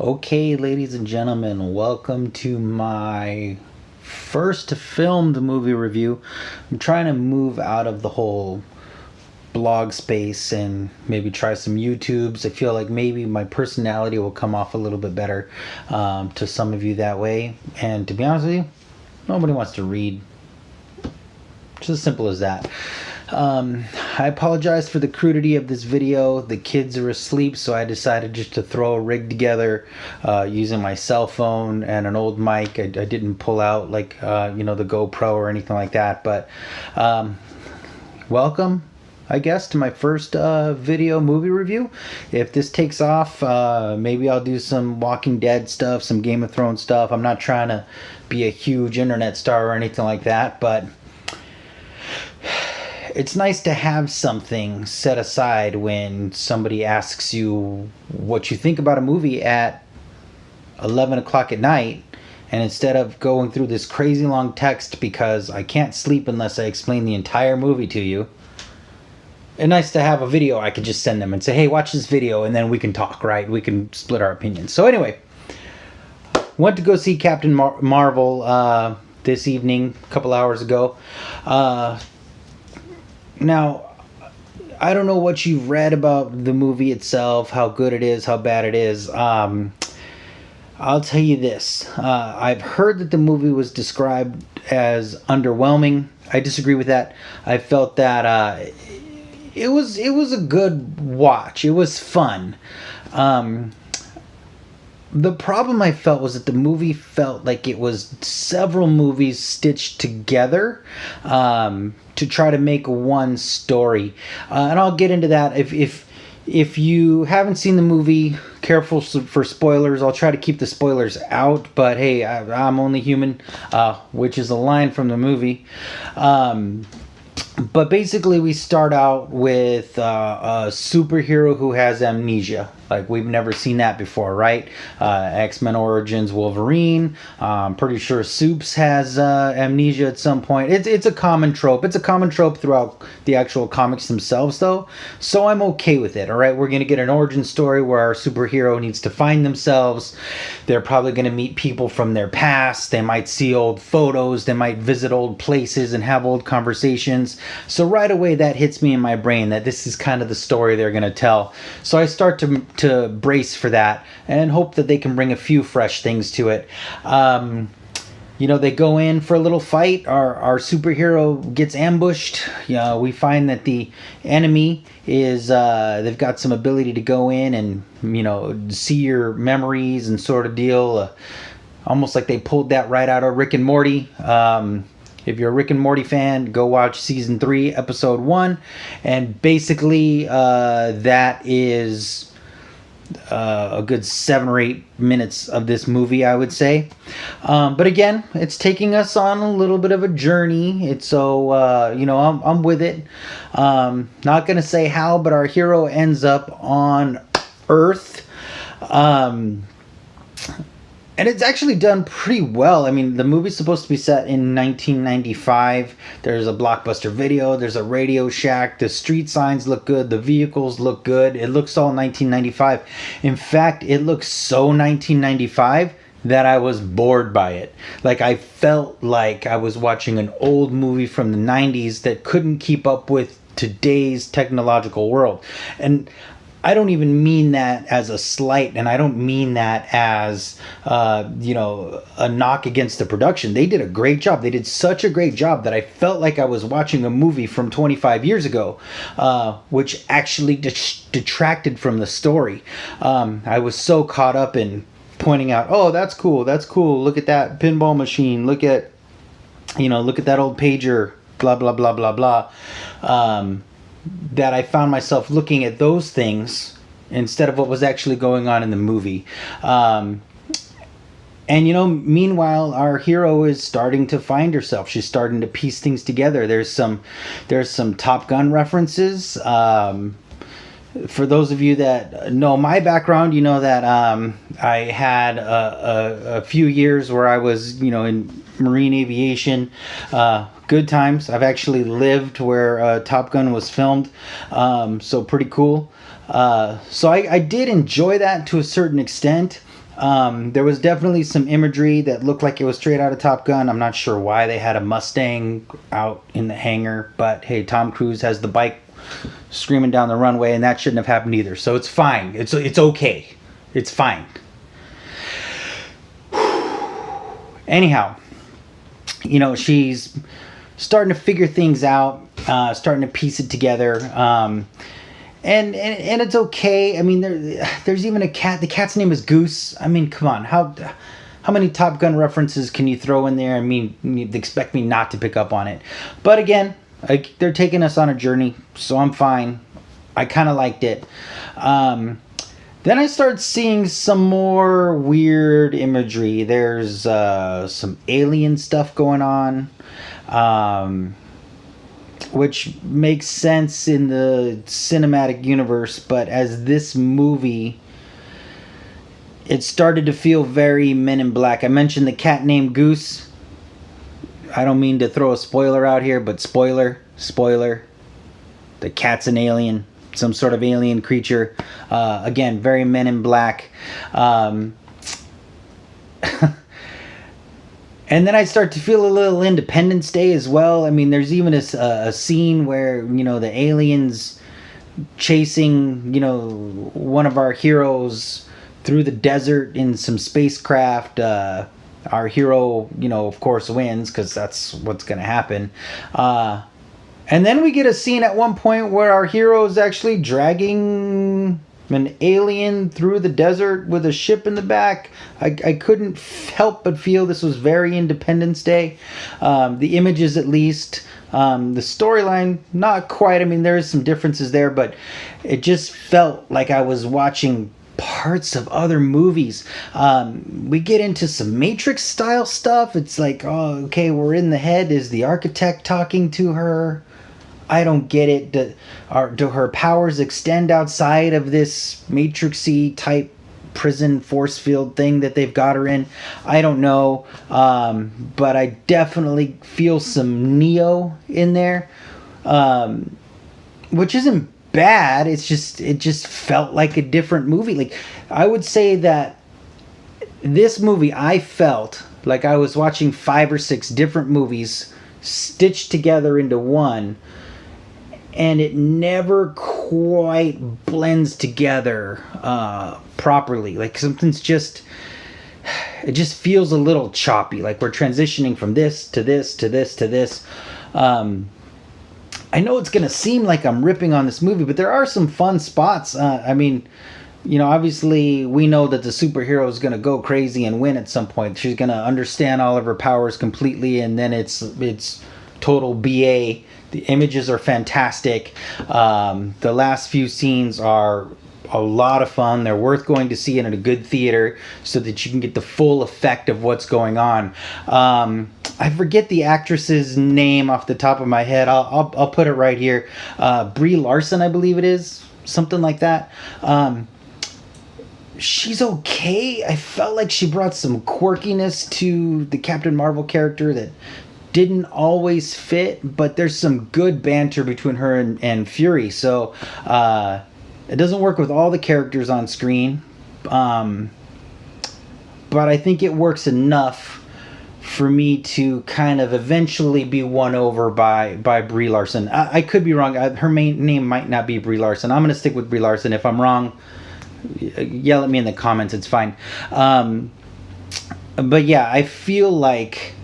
Okay, ladies and gentlemen, welcome to my first filmed movie review. I'm trying to move out of the whole blog space and maybe try some YouTubes. I feel like maybe my personality will come off a little bit better to some of you that way. And to be honest with you, nobody wants to read. Just as simple as that. I apologize for the crudity of this video. The kids are asleep, so I decided just to throw a rig together using my cell phone and an old mic. I didn't pull out like the GoPro or anything like that, but welcome, I guess, to my first video movie review. If this takes off, maybe I'll do some Walking Dead stuff, some Game of Thrones stuff. I'm not trying to be a huge internet star or anything like that, but it's nice to have something set aside when somebody asks you what you think about a movie at 11 o'clock at night, and instead of going through this crazy long text because I can't sleep unless I explain the entire movie to you, it's nice to have a video I could just send them and say, hey, watch this video, and then we can talk, right? We can split our opinions. So anyway, went to go see Captain Marvel this evening, a couple hours ago. Now, I don't know what you've read about the movie itself, how good it is, how bad it is. I'll tell you this. I've heard that the movie was described as underwhelming. I disagree with that. I felt that it was a good watch. It was fun. The problem I felt was that the movie felt like it was several movies stitched together to try to make one story, and I'll get into that. If you haven't seen the movie, careful for spoilers. I'll try to keep the spoilers out, but hey, I'm only human, which is a line from the movie. But basically, we start out with a superhero who has amnesia. Like, we've never seen that before, right? X-Men Origins Wolverine. I'm pretty sure Soups has amnesia at some point. It's a common trope. It's a common trope throughout the actual comics themselves, though. So I'm okay with it, all right? We're going to get an origin story where our superhero needs to find themselves. They're probably going to meet people from their past. They might see old photos. They might visit old places and have old conversations. So right away, that hits me in my brain that this is kind of the story they're going to tell. So I start to brace for that and hope that they can bring a few fresh things to it. They go in for a little fight. Our superhero gets ambushed. We find that the enemy is they've got some ability to go in and see your memories and sort of deal. Almost like they pulled that right out of Rick and Morty. If you're a Rick and Morty fan, go watch season 3, episode 1, and basically that is a good 7 or 8 minutes of this movie, I would say. But again, it's taking us on a little bit of a journey. I'm with it. Not gonna say how, but our hero ends up on Earth. And it's actually done pretty well. I mean, the movie's supposed to be set in 1995. There's a Blockbuster Video. There's a Radio Shack. The street signs look good. The vehicles look good. It looks all 1995. In fact, it looks so 1995 that I was bored by it. Like, I felt like I was watching an old movie from the 90s that couldn't keep up with today's technological world. And I don't even mean that as a slight, and I don't mean that as, a knock against the production. They did a great job. They did such a great job that I felt like I was watching a movie from 25 years ago, which actually detracted from the story. I was so caught up in pointing out, oh, that's cool, look at that pinball machine, look at that old pager, blah, blah, blah, blah, blah. That I found myself looking at those things instead of what was actually going on in the movie. Meanwhile, our hero is starting to find herself. She's starting to piece things together. There's some Top Gun references. For those of you that know my background, you know that I had a few years where I was, in marine aviation. Good times. I've actually lived where Top Gun was filmed, so pretty cool. So I did enjoy that to a certain extent. There was definitely some imagery that looked like it was straight out of Top Gun. I'm not sure why they had a Mustang out in the hangar, but hey, Tom Cruise has the bike screaming down the runway, and that shouldn't have happened either. So it's fine. It's okay. It's fine. Anyhow, she's starting to figure things out, starting to piece it together, and it's okay. I mean, there's even a cat. The cat's name is Goose. I mean, come on, how many Top Gun references can you throw in there? I mean, you'd expect me not to pick up on it, but again, they're taking us on a journey, so I'm fine. I kind of liked it. Then I started seeing some more weird imagery. There's some alien stuff going on, which makes sense in the cinematic universe, but as this movie, it started to feel very Men in Black. I mentioned the cat named Goose. I don't mean to throw a spoiler out here, but spoiler. The cat's an alien. Some sort of alien creature. Again, very Men in Black. And then I start to feel a little Independence Day as well. I mean, there's even a scene where, the aliens chasing, one of our heroes through the desert in some spacecraft. Our hero, of course, wins because that's what's going to happen. And then we get a scene at one point where our hero is actually dragging an alien through the desert with a ship in the back. I couldn't help but feel this was very Independence Day. The images, at least. The storyline, not quite. I mean, there is some differences there, but it just felt like I was watching parts of other movies. We get into some Matrix style stuff. It's like, oh, okay, we're in the head. Is the architect talking to her? I don't get it. Do her powers extend outside of this Matrixy type prison force field thing that they've got her in? I don't know. But I definitely feel some Neo in there, which isn't bad. It just felt like a different movie. Like, I would say that this movie, I felt like I was watching 5 or 6 different movies stitched together into one, and it never quite blends together properly. Like, something's just feels a little choppy. Like we're transitioning from this to this to this to this. I know it's going to seem like I'm ripping on this movie, but there are some fun spots. I mean, obviously we know that the superhero is going to go crazy and win at some point. She's going to understand all of her powers completely, and then it's total BA. The images are fantastic. The last few scenes are a lot of fun. They're worth going to see in a good theater so that you can get the full effect of what's going on. I forget the actress's name off the top of my head. I'll put it right here. Brie Larson, I believe it is. Something like that. She's okay. I felt like she brought some quirkiness to the Captain Marvel character that didn't always fit, but there's some good banter between her and Fury. So it doesn't work with all the characters on screen, but I think it works enough for me to kind of eventually be won over by Brie Larson. I could be wrong. Her main name might not be Brie Larson. I'm going to stick with Brie Larson. If I'm wrong, yell at me in the comments. It's fine. But yeah, I feel like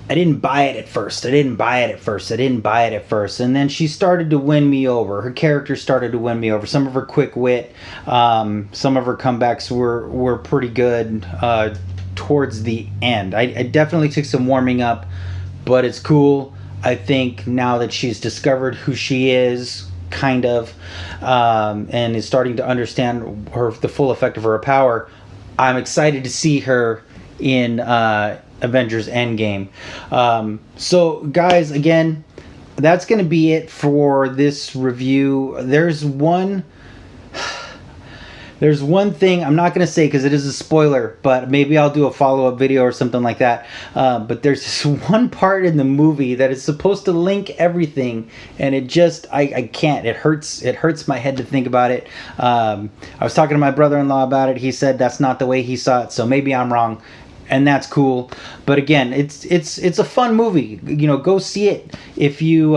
I didn't buy it at first. And then she started to win me over. Her character started to win me over. Some of her quick wit, some of her comebacks were pretty good towards the end. I definitely took some warming up, but it's cool. I think now that she's discovered who she is, kind of, and is starting to understand the full effect of her power, I'm excited to see her in Avengers Endgame. So guys, again, that's going to be it for this review. There's one There's one thing I'm not going to say because it is a spoiler, but maybe I'll do a follow-up video or something like that. But there's this one part in the movie that is supposed to link everything, and it just I can't. It hurts my head to think about it. I was talking to my brother-in-law about it. He said that's not the way he saw it, so maybe I'm wrong, and that's cool. But again, it's a fun movie. You know, go see it if you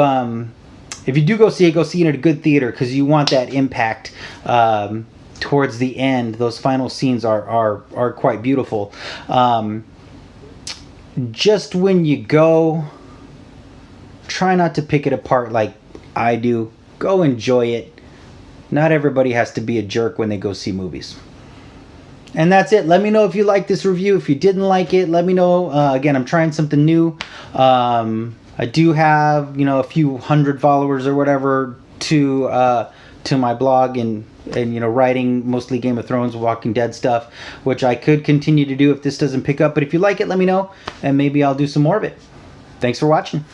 do go see it at a good theater because you want that impact. Towards the end, those final scenes are quite beautiful. Just when you go, try not to pick it apart like I do. Go enjoy it. Not everybody has to be a jerk when they go see movies. And that's it. Let me know if you liked this review. If you didn't like it, let me know. Again, I'm trying something new. I do have, you know, a few hundred followers or whatever to my blog and you know, writing mostly Game of Thrones, Walking Dead stuff, which I could continue to do if this doesn't pick up. But if you like it, let me know, and maybe I'll do some more of it. Thanks for watching.